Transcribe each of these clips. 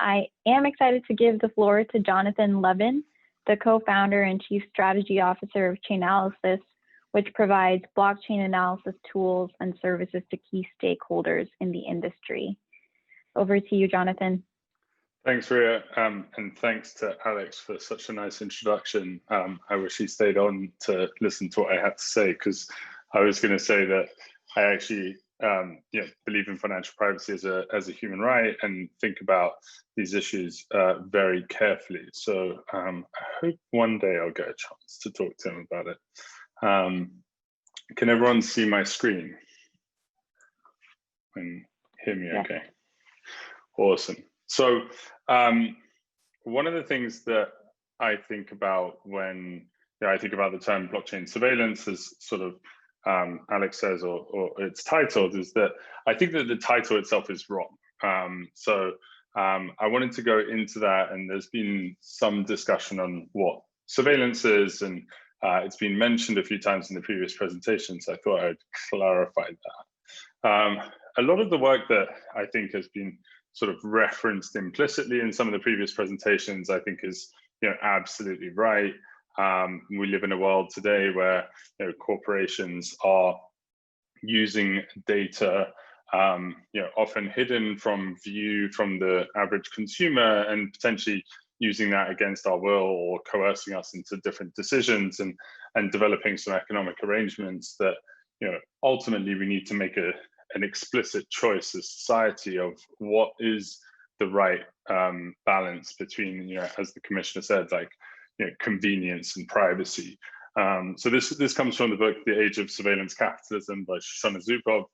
I am excited to give the floor to Jonathan Levin, the co-founder and chief strategy officer of Chainalysis, which provides blockchain analysis tools and services to key stakeholders in the industry. Over to you, Jonathan. Thanks, Ria, and thanks to Alex for such a nice introduction. I wish he stayed on to listen to what I had to say, because I was going to say that I actually believe in financial privacy as a human right and think about these issues very carefully. So I hope one day I'll get a chance to talk to him about it. Can everyone see my screen and hear me okay? Awesome. So one of the things that I think about when I think about the term blockchain surveillance, as sort of Alex says, or it's titled, is that I think that the title itself is wrong. I wanted to go into that, and there's been some discussion on what surveillance is, and it's been mentioned a few times in the previous presentations. So I thought I'd clarify that. A lot of the work that I think has been sort of referenced implicitly in some of the previous presentations, I think is absolutely right. We live in a world today where corporations are using data often hidden from view from the average consumer, and potentially using that against our will or coercing us into different decisions, and developing some economic arrangements that ultimately we need to make an explicit choice as society of what is the right balance between, as the commissioner said, like convenience and privacy. So this comes from the book The Age of Surveillance Capitalism by Shoshana Zuboff.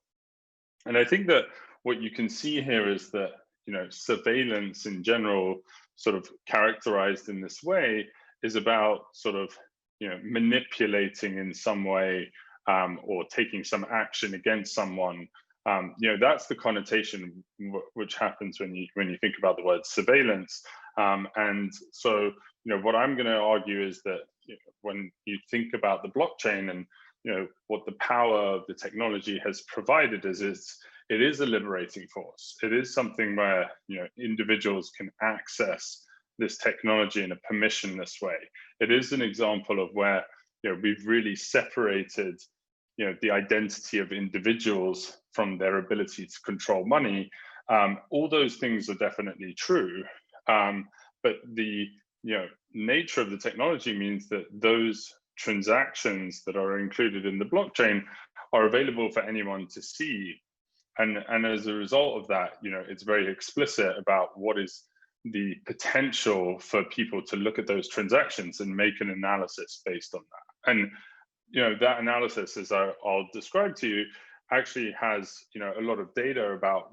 And I think that what you can see here is that surveillance in general, sort of characterized in this way, is about sort of manipulating in some way or taking some action against someone. That's the connotation which happens when you think about the word surveillance. And so what I'm going to argue is that when you think about the blockchain and what the power of the technology has provided is it is a liberating force. It is something where individuals can access this technology in a permissionless way. It is an example of where we've really separated the identity of individuals from their ability to control money. All those things are definitely true, but the nature of the technology means that those transactions that are included in the blockchain are available for anyone to see, and as a result of that, it's very explicit about what is the potential for people to look at those transactions and make an analysis based on that. And that analysis, as I'll describe to you, actually has a lot of data about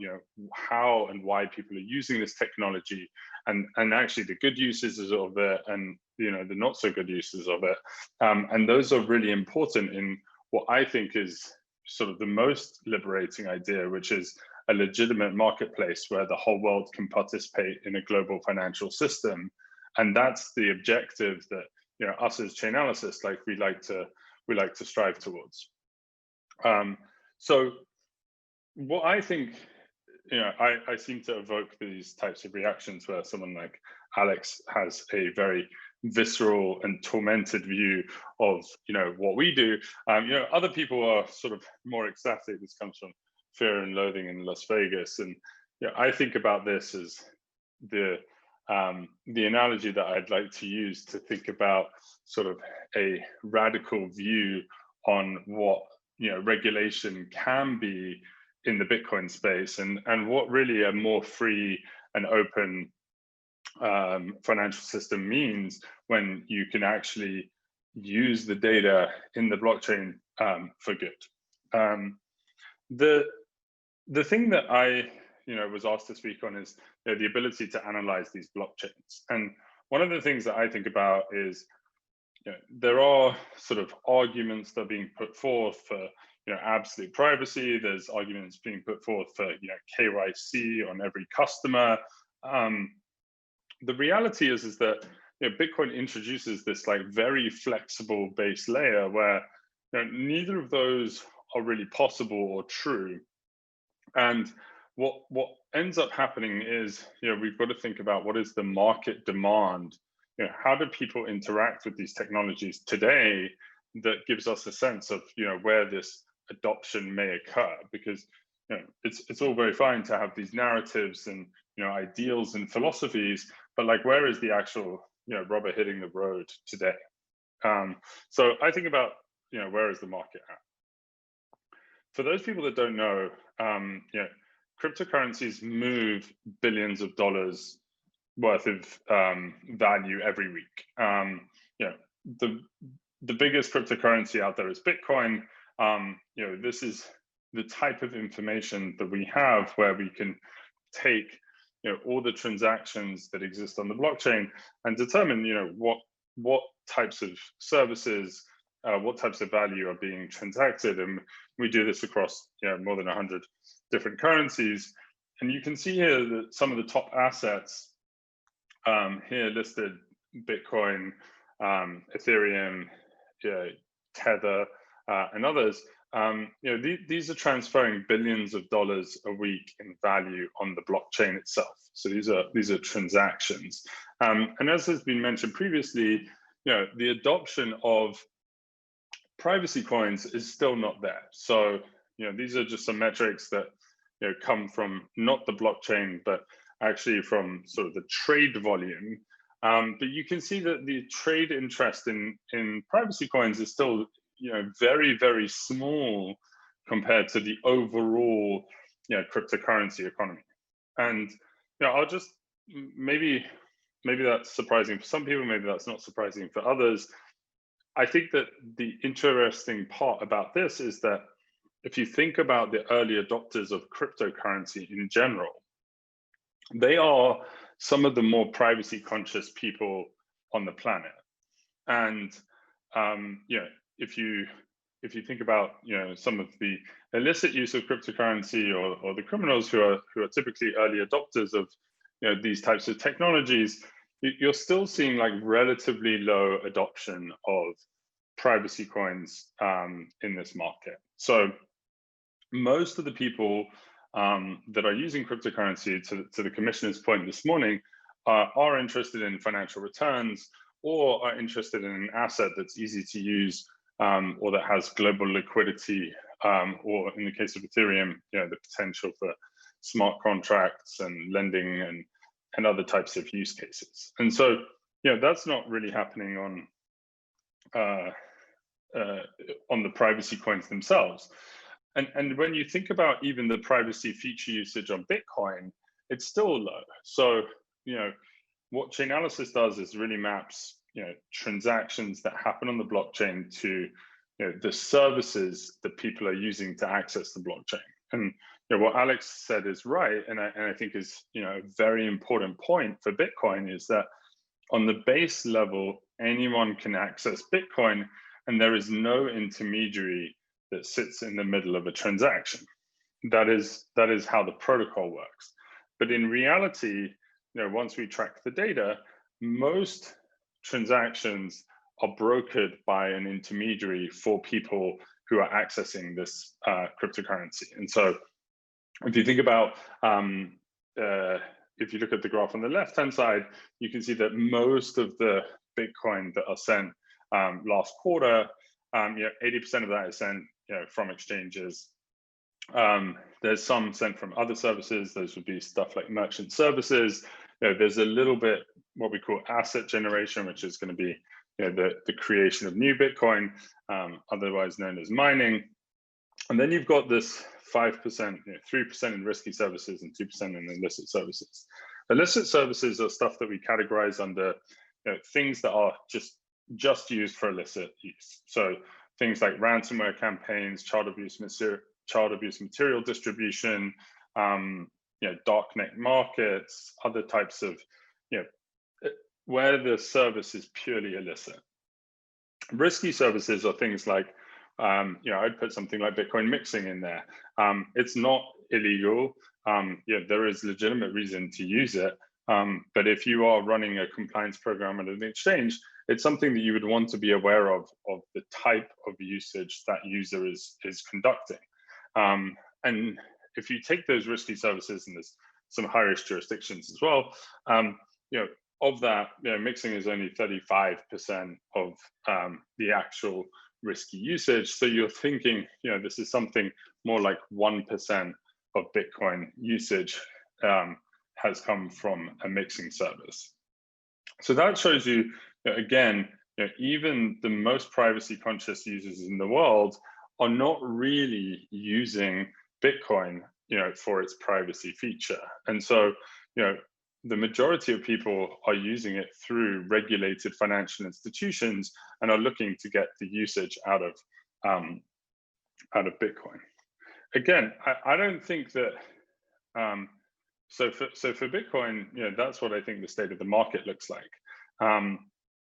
how and why people are using this technology, and actually the good uses of it, and the not so good uses of it, and those are really important in what I think is sort of the most liberating idea, which is a legitimate marketplace where the whole world can participate in a global financial system. And that's the objective that us as Chainalysis, we like to strive towards. So what I think, I seem to evoke these types of reactions where someone like Alex has a very visceral and tormented view of what we do. Other people are sort of more ecstatic. This comes from Fear and Loathing in Las Vegas, and I think about this as the analogy that I'd like to use to think about sort of a radical view on what regulation can be in the Bitcoin space, and what really a more free and open financial system means when you can actually use the data in the blockchain for good. The thing that I was asked to speak on is the ability to analyze these blockchains. And one of the things that I think about is there are sort of arguments that are being put forth for absolute privacy. There's arguments being put forth for KYC on every customer. The reality is that Bitcoin introduces this very flexible base layer where neither of those are really possible or true. And what ends up happening is, we've got to think about what is the market demand. How do people interact with these technologies today that gives us a sense of, where this adoption may occur? Because it's all very fine to have these narratives and ideals and philosophies, but like, where is the actual rubber hitting the road today? So I think about where is the market at? For those people that don't know, cryptocurrencies move billions of dollars worth of value every week. The biggest cryptocurrency out there is Bitcoin. This is the type of information that we have where we can take all the transactions that exist on the blockchain and determine what types of services, what types of value are being transacted. And we do this across more than 100 different currencies. And you can see here that some of the top assets here listed: Bitcoin, Ethereum, Tether, and others. These are transferring billions of dollars a week in value on the blockchain itself. So these are transactions. And as has been mentioned previously, the adoption of privacy coins is still not there. So these are just some metrics that come from not the blockchain, but actually from sort of the trade volume. But you can see that the trade interest in privacy coins is still very, very small compared to the overall cryptocurrency economy. And I'll just maybe that's surprising for some people, maybe that's not surprising for others. I think that the interesting part about this is that if you think about the early adopters of cryptocurrency in general, they are some of the more privacy conscious people on the planet. And if you think about some of the illicit use of cryptocurrency or the criminals who are typically early adopters of these types of technologies, you're still seeing like relatively low adoption of privacy coins in this market. So most of the people that are using cryptocurrency, to the commissioner's point this morning, are interested in financial returns or are interested in an asset that's easy to use or that has global liquidity, or in the case of Ethereum, the potential for smart contracts and lending and other types of use cases. And so, that's not really happening on the privacy coins themselves. And when you think about even the privacy feature usage on Bitcoin, it's still low. So, what Chainalysis does is really maps, transactions that happen on the blockchain to, the services that people are using to access the blockchain. And what Alex said is right, and I think is a very important point for Bitcoin, is that on the base level, anyone can access Bitcoin, and there is no intermediary that sits in the middle of a transaction. That is how the protocol works. But in reality, once we track the data, most transactions are brokered by an intermediary for people who are accessing this cryptocurrency. And so if you think about, if you look at the graph on the left-hand side, you can see that most of the Bitcoin that are sent last quarter, 80% of that is sent from exchanges. There's some sent from other services. Those would be stuff like merchant services. There's a little bit what we call asset generation, which is going to be the creation of new Bitcoin, otherwise known as mining. And then you've got this 5%, 3% in risky services and 2% in illicit services. Illicit services are stuff that we categorize under things that are just used for illicit use. So things like ransomware campaigns, child abuse material distribution, darknet markets, other types of, where the service is purely illicit. Risky services are things like, I'd put something like Bitcoin mixing in there. It's not illegal. There is legitimate reason to use it. But if you are running a compliance program at an exchange, it's something that you would want to be aware of the type of usage that user is conducting. And if you take those risky services, and some high-risk jurisdictions as well. Of that, mixing is only 35% of the actual risky usage. So you're thinking, this is something more like 1% of Bitcoin usage has come from a mixing service. So that shows you, again, even the most privacy conscious users in the world are not really using Bitcoin, for its privacy feature. And so, the majority of people are using it through regulated financial institutions and are looking to get the usage out of Bitcoin. Again, I don't think that. So for Bitcoin, that's what I think the state of the market looks like.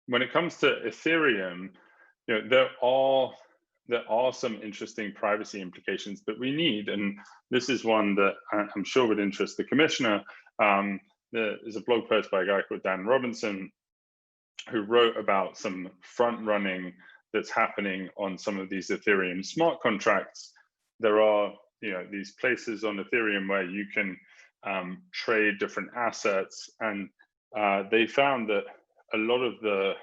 When it comes to Ethereum, there are some interesting privacy implications that we need, and this is one that I'm sure would interest the commissioner. There's a blog post by a guy called Dan Robinson who wrote about some front running that's happening on some of these Ethereum smart contracts. There are these places on Ethereum where you can trade different assets, and they found that a lot of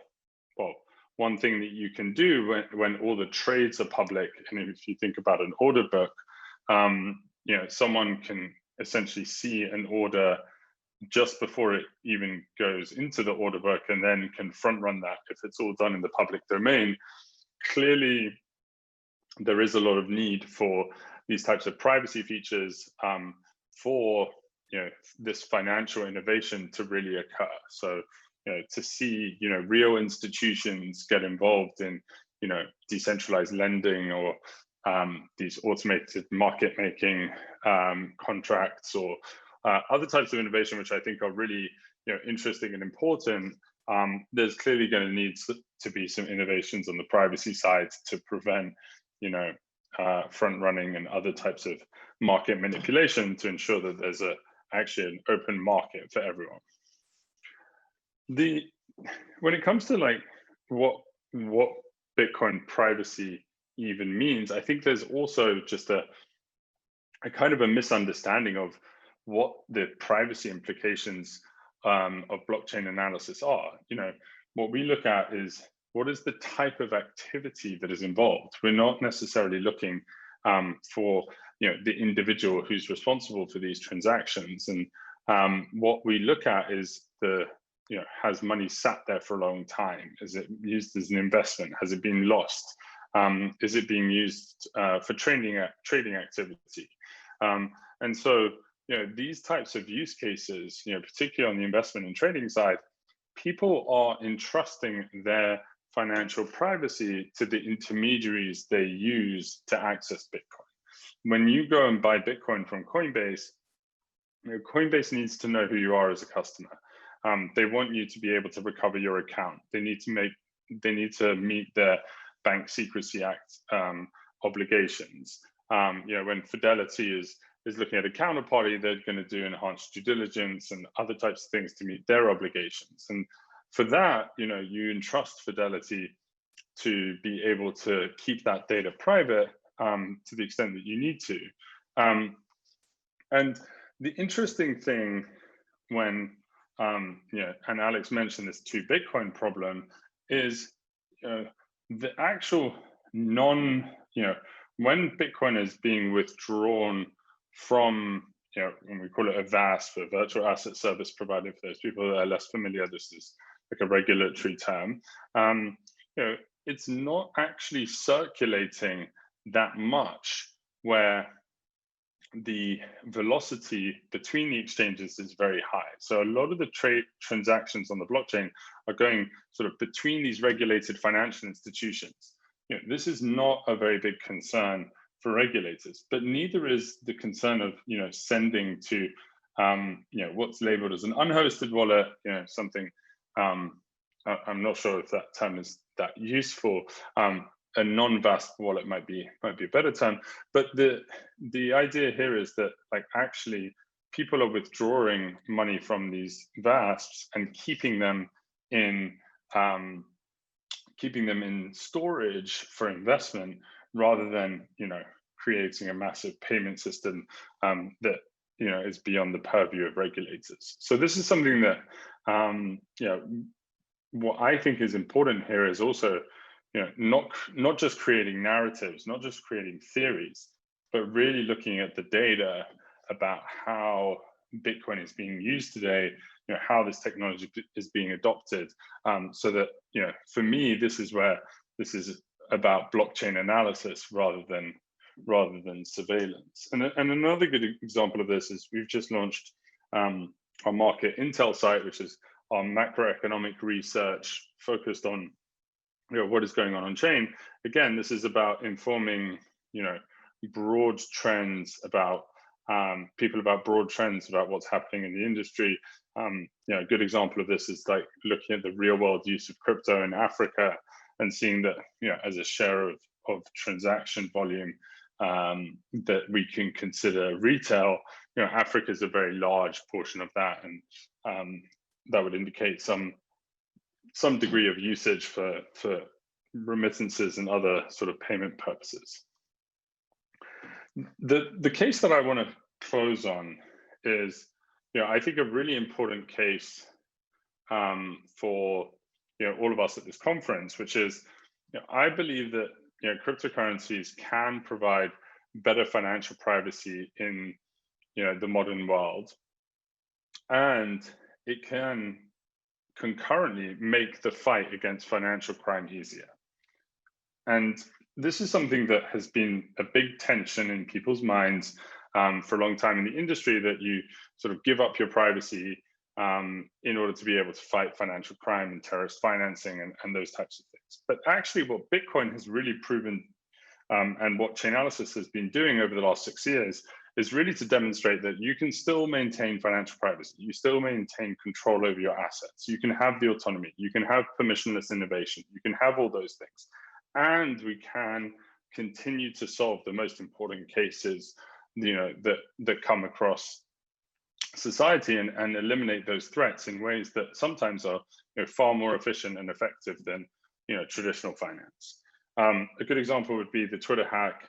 one thing that you can do when all the trades are public, and if you think about an order book, someone can essentially see an order just before it even goes into the order book, and then can front run that if it's all done in the public domain. Clearly, there is a lot of need for these types of privacy features for this financial innovation to really occur. So to see real institutions get involved in decentralized lending or these automated market making contracts or other types of innovation, which I think are really interesting and important. There's clearly going to need to be some innovations on the privacy side to prevent front running and other types of market manipulation, to ensure that there's actually an open market for everyone. When it comes to what Bitcoin privacy even means, I think there's also just a kind of a misunderstanding of what the privacy implications of blockchain analysis are. What we look at is what is the type of activity that is involved. We're not necessarily looking for the individual who's responsible for these transactions, and what we look at is has money sat there for a long time? Is it used as an investment? Has it been lost? Is it being used for trading activity? And so these types of use cases, particularly on the investment and trading side, people are entrusting their financial privacy to the intermediaries they use to access Bitcoin. When you go and buy Bitcoin from Coinbase, Coinbase needs to know who you are as a customer. They want you to be able to recover your account. They need to meet their Bank Secrecy Act obligations. When Fidelity is looking at a counterparty, they're going to do enhanced due diligence and other types of things to meet their obligations. And for that, you entrust Fidelity to be able to keep that data private to the extent that you need to. And the interesting thing when and Alex mentioned this 2 Bitcoin problem is the actual when Bitcoin is being withdrawn from, when we call it a VAS, for virtual asset service provider, for those people that are less familiar, this is like a regulatory term. It's not actually circulating that much, where the velocity between the exchanges is very high. So a lot of the trade transactions on the blockchain are going sort of between these regulated financial institutions. This is not a very big concern for regulators, but neither is the concern of sending to what's labeled as an unhosted wallet, something I'm not sure if that term is that useful. A non-VASP wallet might be a better term, but the idea here is that actually people are withdrawing money from these VASPs and keeping them in storage for investment, rather than creating a massive payment system that is beyond the purview of regulators. So this is something that what I think is important here is also not just creating narratives, not just creating theories, but really looking at the data about how Bitcoin is being used today, how this technology is being adopted, so that for me this is about blockchain analysis rather than surveillance. And another good example of this is we've just launched our market intel site, which is our macroeconomic research focused on what is going on chain. Again, this is about informing broad trends about broad trends about what's happening in the industry. A good example of this is like looking at the real world use of crypto in Africa and seeing that as a share of transaction volume that we can consider retail. Africa is a very large portion of that, and that would indicate some degree of usage for remittances and other sort of payment purposes. The case that I want to close on is, I think a really important case for all of us at this conference, which is, I believe that cryptocurrencies can provide better financial privacy in the modern world, and it can concurrently make the fight against financial crime easier. And this is something that has been a big tension in people's minds for a long time in the industry, that you sort of give up your privacy in order to be able to fight financial crime and terrorist financing and those types of things. But actually what Bitcoin has really proven, and what Chainalysis has been doing over the last 6 years, is really to demonstrate that you can still maintain financial privacy, you still maintain control over your assets, you can have the autonomy, you can have permissionless innovation, you can have all those things. And we can continue to solve the most important cases that come across society and eliminate those threats in ways that sometimes are far more efficient and effective than traditional finance. A good example would be the Twitter hack.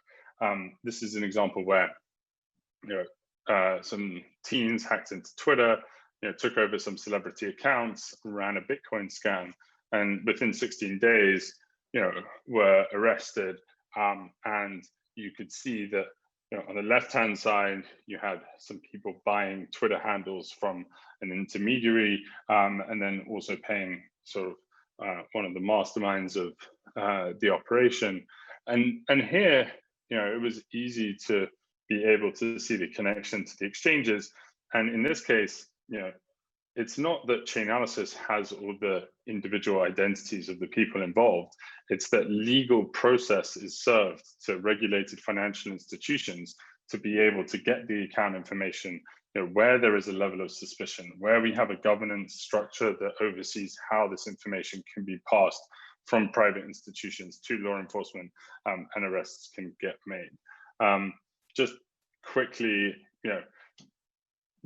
This is an example where some teens hacked into Twitter, took over some celebrity accounts, ran a Bitcoin scam, and within 16 days were arrested. And you could see that on the left-hand side, you had some people buying Twitter handles from an intermediary, and then also paying sort of one of the masterminds of the operation. And here, it was easy to be able to see the connection to the exchanges. And in this case, it's not that Chainalysis has all the individual identities of the people involved. It's that legal process is served to regulated financial institutions to be able to get the account information where there is a level of suspicion, where we have a governance structure that oversees how this information can be passed from private institutions to law enforcement, and arrests can get made. Just quickly,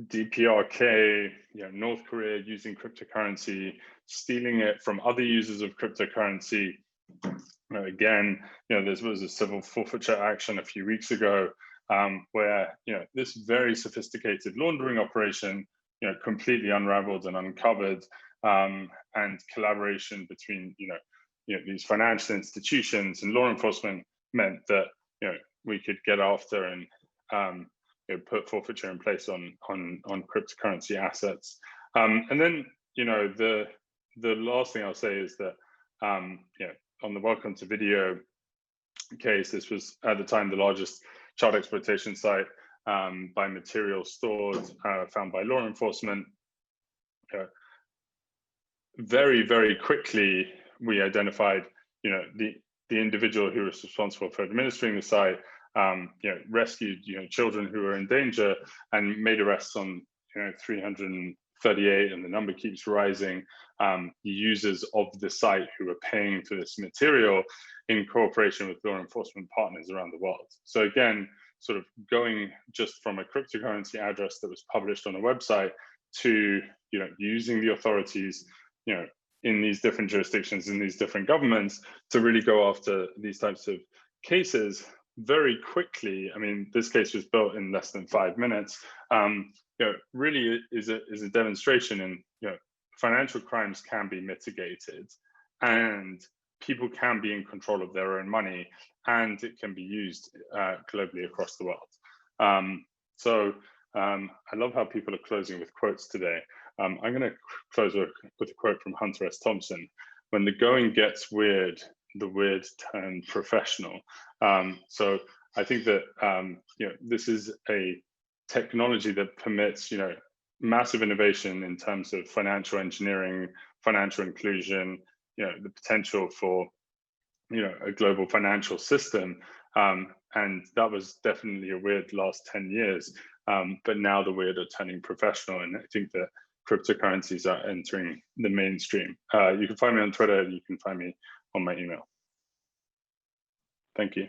DPRK, North Korea using cryptocurrency, stealing it from other users of cryptocurrency. Again, there was a civil forfeiture action a few weeks ago, where this very sophisticated laundering operation, completely unraveled and uncovered, and collaboration between these financial institutions and law enforcement meant that we could get after and put forfeiture in place on cryptocurrency assets. And then the last thing I'll say is that on the Welcome to Video case, this was at the time the largest child exploitation site by material stored, found by law enforcement. Very, very quickly we identified the individual who was responsible for administering the site, rescued children who were in danger, and made arrests on 338, and the number keeps rising, users of the site who were paying for this material in cooperation with law enforcement partners around the world. So again, sort of going just from a cryptocurrency address that was published on a website to using the authorities in these different jurisdictions, in these different governments, to really go after these types of cases very quickly, I mean, this case was built in less than 5 minutes, really is a demonstration in, financial crimes can be mitigated, and people can be in control of their own money, and it can be used globally across the world. So I love how people are closing with quotes today. I'm going to close with a quote from Hunter S. Thompson: "When the going gets weird, the weird turn professional." So I think that this is a technology that permits massive innovation in terms of financial engineering, financial inclusion, the potential for a global financial system. And that was definitely a weird last 10 years. But now the weird are turning professional, and I think that cryptocurrencies are entering the mainstream. You can find me on Twitter, you can find me on my email. Thank you.